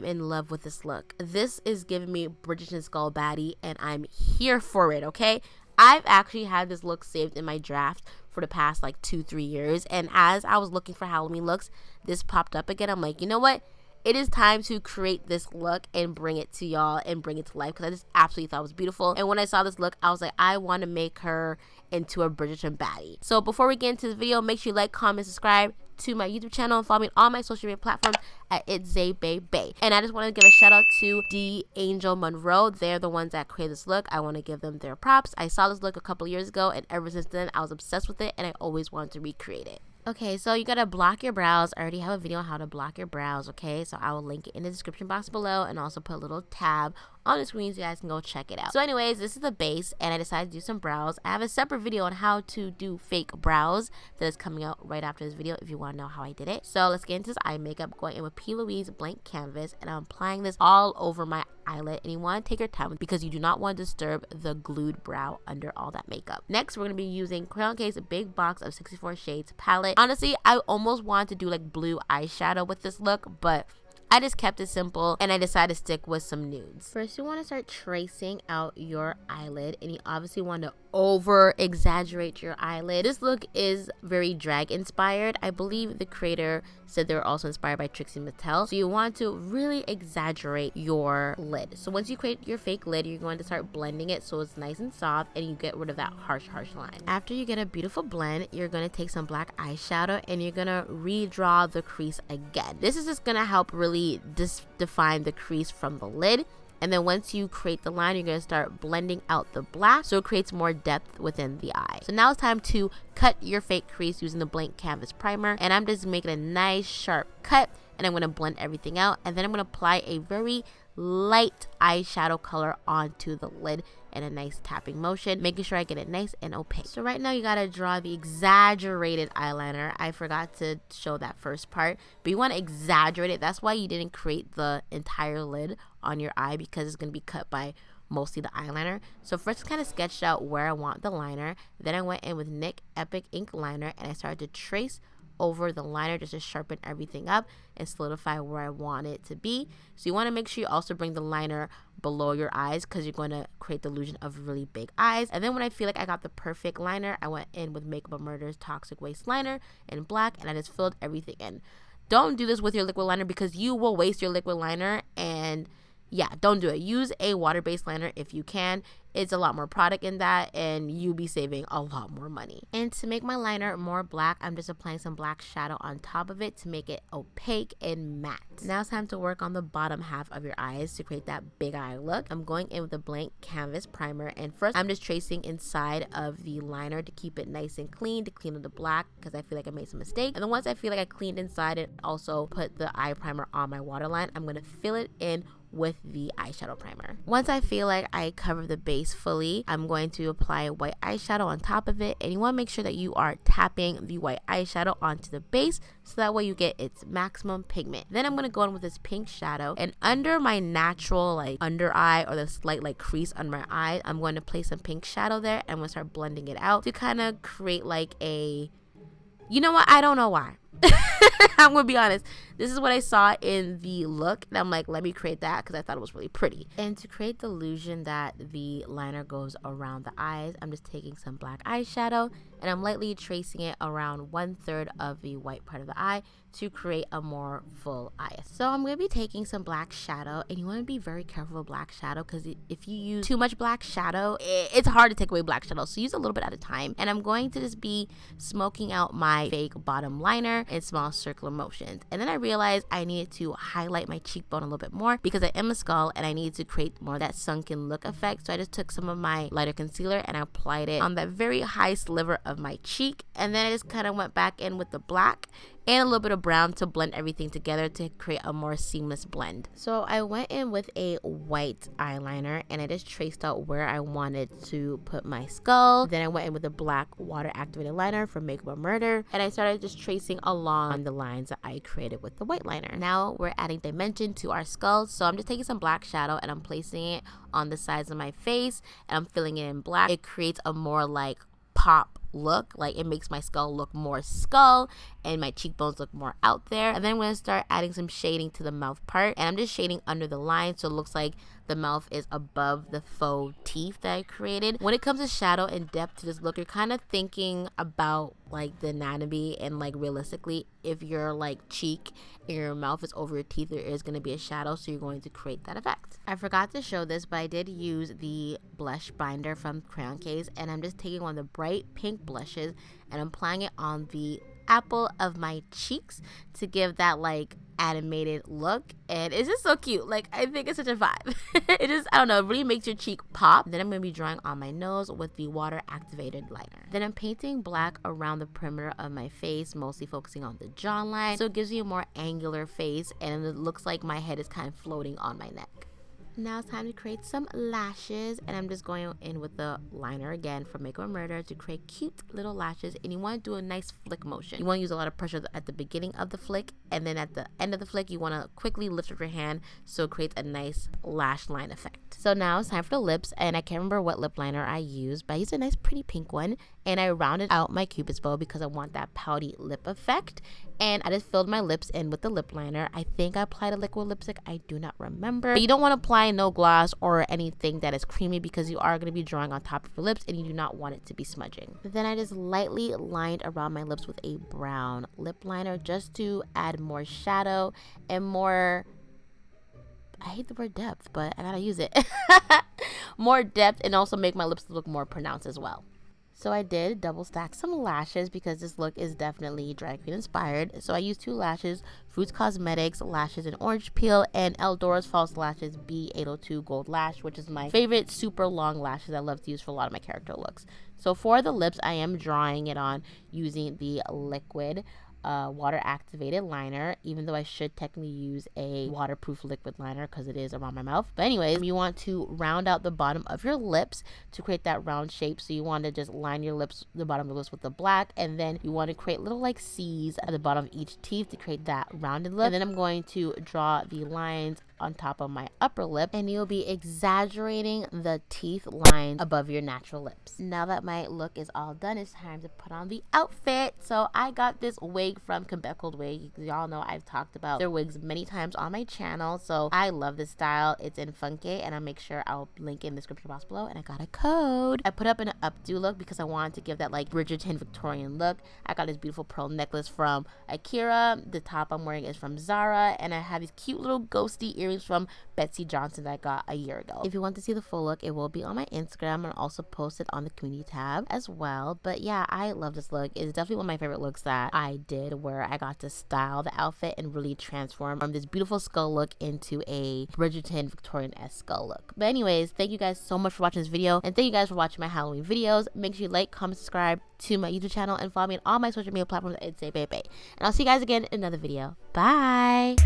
I'm in love with this look. This is giving me Bridgestone Skull Baddie, and I'm here for it, okay? I've actually had this look saved in my draft for the past like 2-3 years, and as I was looking for Halloween looks, this popped up again. I'm like, you know what? It is time to create this look and bring it to y'all and bring it to life, because I just absolutely thought it was beautiful. And when I saw this look, I was like, I want to make her into a Bridgerton baddie. So before we get into this video, make sure you like, comment, subscribe to my YouTube channel, and follow me on all my social media platforms at itzaybaybay. And I just want to give a shout out to D Angel Monroe. They're the ones that created this look. I want to give them their props. I saw this look a couple years ago, and ever since then I was obsessed with it, and I always wanted to recreate it. Okay, so you gotta block your brows. I already have a video on how to block your brows, okay? So I will link it in the description box below, and also put a little tab on the screen so you guys can go check it out. So anyways, this is the base, and I decided to do some brows. I have a separate video on how to do fake brows that is coming out right after this video if you want to know how I did it. So let's get into this eye makeup. Going in with P. Louise blank canvas, and I'm applying this all over my eyelid, and you want to take your time because you do not want to disturb the glued brow under all that makeup. Next, we're going to be using Crayon Case Big Box of 64 Shades palette. Honestly, I almost wanted to do like blue eyeshadow with this look, but I just kept it simple, and I decided to stick with some nudes. First, you want to start tracing out your eyelid, and you obviously want to over exaggerate your eyelid. This look is very drag inspired. I believe the creator said they were also inspired by Trixie Mattel. So you want to really exaggerate your lid. So once you create your fake lid, you're going to start blending it so it's nice and soft, and you get rid of that harsh line. After you get a beautiful blend, you're going to take some black eyeshadow, and you're going to redraw the crease again. This is just going to help really define the crease from the lid. And then once you create the line, you're going to start blending out the black so it creates more depth within the eye. So now it's time to cut your fake crease using the blank canvas primer. And I'm just making a nice sharp cut, and I'm going to blend everything out. And then I'm going to apply a very light eyeshadow color onto the lid in a nice tapping motion, making sure I get it nice and opaque. So right now you gotta draw the exaggerated eyeliner. I forgot to show that first part, but you want to exaggerate it. That's why you didn't create the entire lid on your eye, because it's gonna be cut by mostly the eyeliner. So first I kind of sketched out where I want the liner. Then I went in with NYX Epic ink liner, and I started to trace over the liner just to sharpen everything up and solidify where I want it to be. So you want to make sure you also bring the liner below your eyes, because you're going to create the illusion of really big eyes. And then when I feel like I got the perfect liner, I went in with Makeup Murder's Toxic Waste liner in black, and I just filled everything in. Don't do this with your liquid liner, because you will waste your liquid liner, and yeah, don't do it. Use a water-based liner if you can. It's a lot more product in that, and you'll be saving a lot more money. And to make my liner more black, I'm just applying some black shadow on top of it to make it opaque and matte. Now it's time to work on the bottom half of your eyes to create that big eye look. I'm going in with a blank canvas primer, and first I'm just tracing inside of the liner to keep it nice and clean, to clean up the black, because I feel like I made some mistake. And then once I feel like I cleaned inside it, also put the eye primer on my waterline, I'm going to fill it in with the eyeshadow primer. Once I feel like I cover the base fully, I'm going to apply white eyeshadow on top of it, and you want to make sure that you are tapping the white eyeshadow onto the base so that way you get its maximum pigment. Then I'm going to go in with this pink shadow, and under my natural like under eye or the slight like crease under my eye, I'm going to place some pink shadow there, and I'm going to start blending it out to kind of create like a, you know what, I don't know why. I'm gonna be honest, this is what I saw in the look, and I'm like, let me create that because I thought it was really pretty. And to create the illusion that the liner goes around the eyes, I'm just taking some black eyeshadow, and I'm lightly tracing it around 1/3 of the white part of the eye to create a more full eye. So I'm going to be taking some black shadow, and you want to be very careful with black shadow, because if you use too much black shadow, it's hard to take away black shadow, so use a little bit at a time. And I'm going to just be smoking out my fake bottom liner in small circular motions. And then I realized I needed to highlight my cheekbone a little bit more, because I am a skull and I needed to create more of that sunken look effect. So I just took some of my lighter concealer and I applied it on that very high sliver of my cheek, and then I just kind of went back in with the black and a little bit of brown to blend everything together to create a more seamless blend. So I went in with a white eyeliner, and I just traced out where I wanted to put my skull. Then I went in with a black water activated liner from Makeup Murder, and I started just tracing along the lines that I created with the white liner. Now we're adding dimension to our skulls, so I'm just taking some black shadow and I'm placing it on the sides of my face, and I'm filling it in black. It creates a more like pop look, like it makes my skull look more skull, and my cheekbones look more out there. And then I'm going to start adding some shading to the mouth part, and I'm just shading under the line so it looks like the mouth is above the faux teeth that I created. When it comes to shadow and depth to this look, you're kind of thinking about like the anatomy, and like realistically, if your like cheek and your mouth is over your teeth, there is going to be a shadow, so you're going to create that effect. I forgot to show this, but I did use the blush binder from Crayon Case, and I'm just taking one of the bright pink blushes and I'm applying it on the apple of my cheeks to give that like animated look, and it's just so cute. Like, I think it's such a vibe. It just, I don't know, it really makes your cheek pop. Then I'm going to be drawing on my nose with the water activated liner. Then I'm painting black around the perimeter of my face, mostly focusing on the jawline, so it gives you a more angular face and it looks like my head is kind of floating on my neck. Now it's time to create some lashes, and I'm just going in with the liner again from Makeup Murder to create cute little lashes. And you want to do a nice flick motion. You want to use a lot of pressure at the beginning of the flick, and then at the end of the flick you want to quickly lift up your hand so it creates a nice lash line effect. So now it's time for the lips, and I can't remember what lip liner I used, but I used a nice pretty pink one, and I rounded out my cupid's bow because I want that pouty lip effect. And I just filled my lips in with the lip liner. I think I applied a liquid lipstick, I do not remember. But you don't want to apply no gloss or anything that is creamy because you are going to be drawing on top of your lips and you do not want it to be smudging. Then I just lightly lined around my lips with a brown lip liner just to add more shadow and more, I hate the word depth, but I gotta use it. More depth, and also make my lips look more pronounced as well. So I did double stack some lashes because this look is definitely drag queen inspired. So I used 2 lashes, Fruits Cosmetics lashes in orange peel, and Eldora's False Lashes B802 Gold Lash, which is my favorite super long lashes I love to use for a lot of my character looks. So for the lips, I am drawing it on using the liquid water activated liner, even though I should technically use a waterproof liquid liner because it is around my mouth. But anyways, you want to round out the bottom of your lips to create that round shape. So you want to just line your lips, the bottom of the lips, with the black, and then you want to create little like C's at the bottom of each teeth to create that rounded look. And then I'm going to draw the lines on top of my upper lip, and you'll be exaggerating the teeth lines above your natural lips. Now that my look is all done, it's time to put on the outfit. So I got this wig from Quebeckled Wig. Y'all know I've talked about their wigs many times on my channel, so I love this style. It's in Funke, and I'll make sure I'll link in the description box below. And I got a code. I put up an updo look because I wanted to give that like Bridgerton Victorian look. I got this beautiful pearl necklace from Akira. The top I'm wearing is from Zara, and I have these cute little ghosty earrings from Betsy Johnson that I got a year ago. If you want to see the full look, it will be on my Instagram, and also post it on the community tab as well. But yeah, I love this look. It's definitely one of my favorite looks that I did, where I got to style the outfit and really transform from this beautiful skull look into a Bridgerton Victorian-esque skull look. But anyways, thank you guys so much for watching this video, and thank you guys for watching my Halloween videos. Make sure you like, comment, subscribe to my YouTube channel, and follow me on all my social media platforms at It's A Baby. And I'll see you guys again in another video. Bye.